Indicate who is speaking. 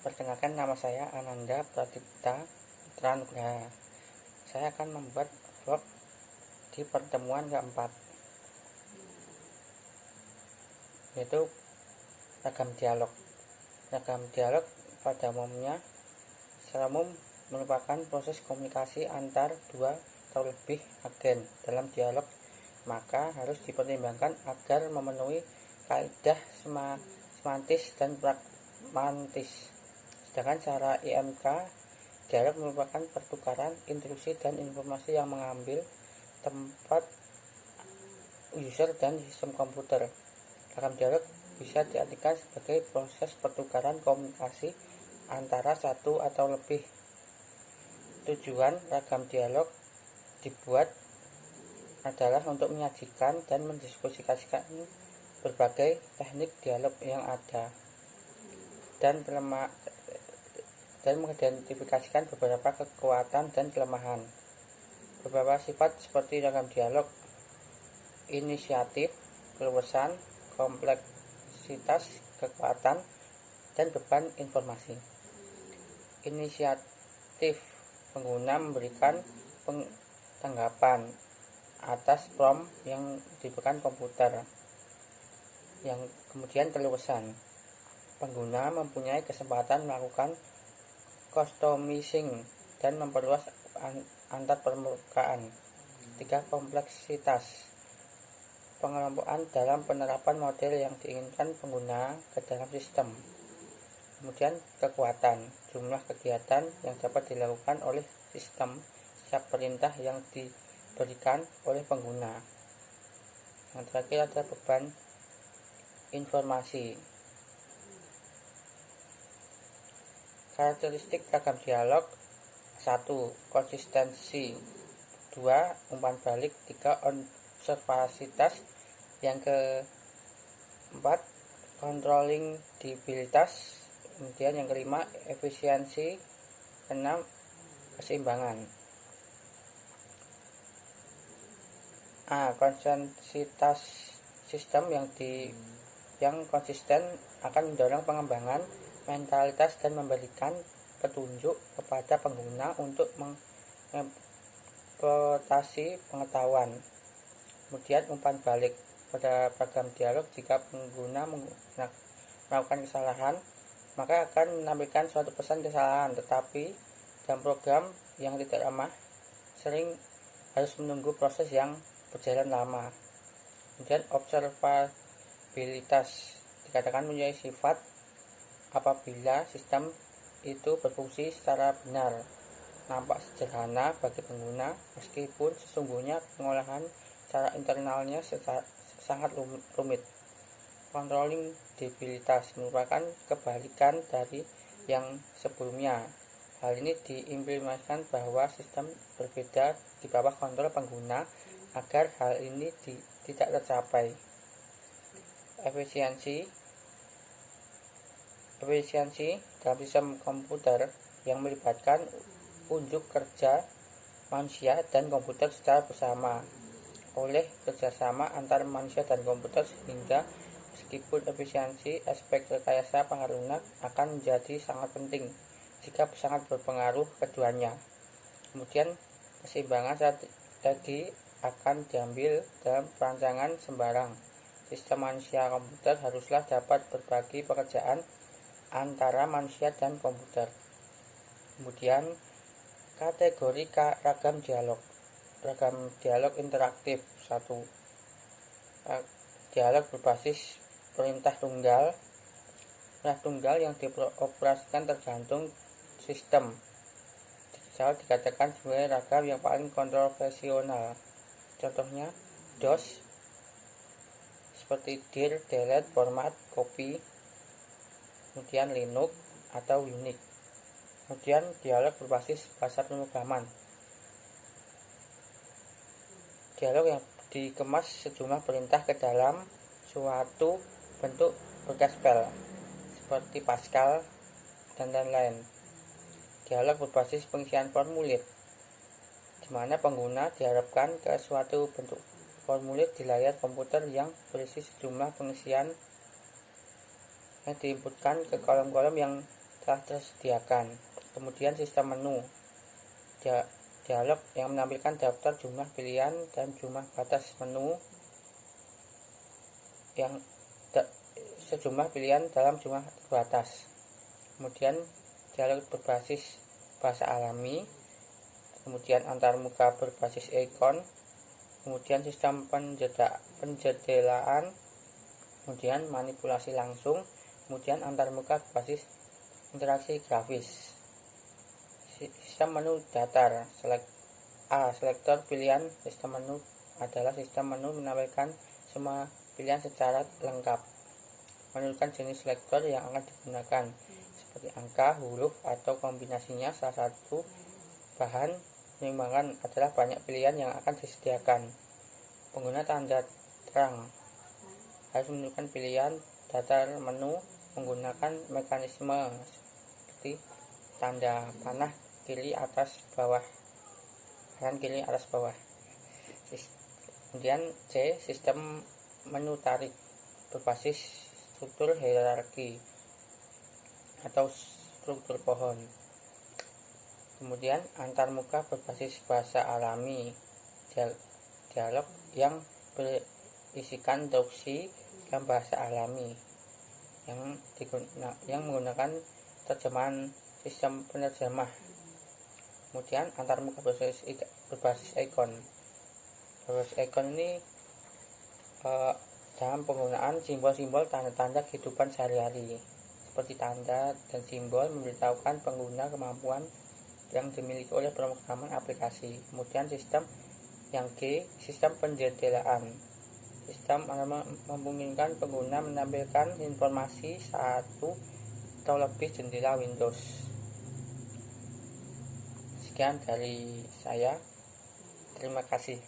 Speaker 1: Perkenalkan, nama saya Ananda Pratipta Putra Nugraha. Saya akan membuat vlog di pertemuan keempat, yaitu ragam dialog. Ragam dialog pada umumnya secara umum merupakan proses komunikasi antar dua atau lebih agen dalam dialog, maka harus dipertimbangkan agar memenuhi kaidah semantis dan pragmatis. Sedangkan secara IMK, dialog merupakan pertukaran instruksi dan informasi yang mengambil tempat user dan sistem komputer. Dalam dialog bisa diartikan sebagai proses pertukaran komunikasi antara satu atau lebih. Tujuan ragam dialog dibuat adalah untuk menyajikan dan mendiskusikan berbagai teknik dialog yang ada dan mengidentifikasikan beberapa kekuatan dan kelemahan. Beberapa sifat seperti ragam dialog: inisiatif, keluasan, kompleksitas, kekuatan, dan beban informasi. Inisiatif: pengguna memberikan tanggapan atas prompt yang diberikan komputer. Yang kemudian keluasan: pengguna mempunyai kesempatan melakukan customizing dan memperluas antar permukaan. 3. Kompleksitas: pengelompokan dalam penerapan model yang diinginkan pengguna ke dalam sistem. Kemudian kekuatan: jumlah kegiatan yang dapat dilakukan oleh sistem setiap perintah yang diberikan oleh pengguna. Yang terakhir ada beban informasi. Karakteristik ragam dialog: 1. Konsistensi, 2. Umpan balik, 3. Observasitas, yang keempat controllingabilitas, kemudian yang kelima efisiensi, keenam keseimbangan. Konsistensitas: sistem yang konsisten akan mendorong pengembangan mentalitas dan memberikan petunjuk kepada pengguna untuk mengeksploitasi pengetahuan. Kemudian umpan balik: pada ragam dialog, jika pengguna melakukan kesalahan, maka akan menampilkan suatu pesan kesalahan, tetapi dalam program yang tidak ramah sering harus menunggu proses yang berjalan lama. Kemudian observabilitas dikatakan mempunyai sifat apabila sistem itu berfungsi secara benar, nampak sederhana bagi pengguna, meskipun sesungguhnya pengolahan secara internalnya sangat rumit. Controllingabilitas merupakan kebalikan dari yang sebelumnya. Hal ini diimplementasikan bahwa sistem berbeda di bawah kontrol pengguna agar hal ini tidak tercapai. Efisiensi dalam sistem komputer yang melibatkan unjuk kerja manusia dan komputer secara bersama oleh kerjasama antar manusia dan komputer, sehingga meskipun efisiensi, aspek rekayasa pengaruhnya akan menjadi sangat penting jika sangat berpengaruh keduanya. Kemudian keseimbangan strategi akan diambil dalam perancangan sembarang. Sistem manusia komputer haruslah dapat berbagi pekerjaan antara manusia dan komputer. Kemudian kategori ragam dialog. Ragam dialog interaktif: 1. Dialog berbasis perintah tunggal. Perintah tunggal yang dioperasikan tergantung sistem. Dikatakan sebagai ragam yang paling kontroversial. Contohnya DOS seperti dir, delete, format, copy. Kemudian Linux atau Unix. Kemudian dialog berbasis bahasa pemrograman. Dialog yang dikemas sejumlah perintah ke dalam suatu bentuk berkas file seperti Pascal dan lain-lain. Dialog berbasis pengisian formulir, di mana pengguna diharapkan ke suatu bentuk formulir di layar komputer yang berisi sejumlah pengisian yang diinputkan ke kolom-kolom yang telah tersediakan. Kemudian sistem menu, dialog yang menampilkan daftar jumlah pilihan dan jumlah batas menu yang sejumlah pilihan dalam jumlah terbatas. Kemudian dialog berbasis bahasa alami, kemudian antarmuka berbasis ikon, kemudian sistem penjedelaan, kemudian manipulasi langsung, kemudian antarmuka berbasis interaksi grafis. Sistem menu datar. Selektor pilihan. Sistem menu adalah sistem menu menampilkan semua pilihan secara lengkap, menentukan jenis selektor yang akan digunakan seperti angka, huruf, atau kombinasinya. Salah satu bahan penimbangan adalah banyak pilihan yang akan disediakan. Pengguna tanda terang harus menentukan pilihan datar menu menggunakan mekanisme seperti tanda panah kiri atas bawah, kanan kiri atas bawah. Kemudian C, sistem menu tarik berbasis struktur hierarki atau struktur pohon. Kemudian antarmuka berbasis bahasa alami, dialog yang berisikan instruksi dalam bahasa alami yang menggunakan terjemahan sistem penerjemah. Kemudian antarmuka berbasis ikon. Berbasis ikon ini dalam penggunaan simbol-simbol tanda-tanda kehidupan sehari-hari, seperti tanda dan simbol memberitahukan pengguna kemampuan yang dimiliki oleh pemrograman aplikasi. Kemudian sistem yang G, sistem penjedelaan. Sistem memungkinkan pengguna menampilkan informasi satu atau lebih jendela Windows. Sekian dari saya. Terima kasih.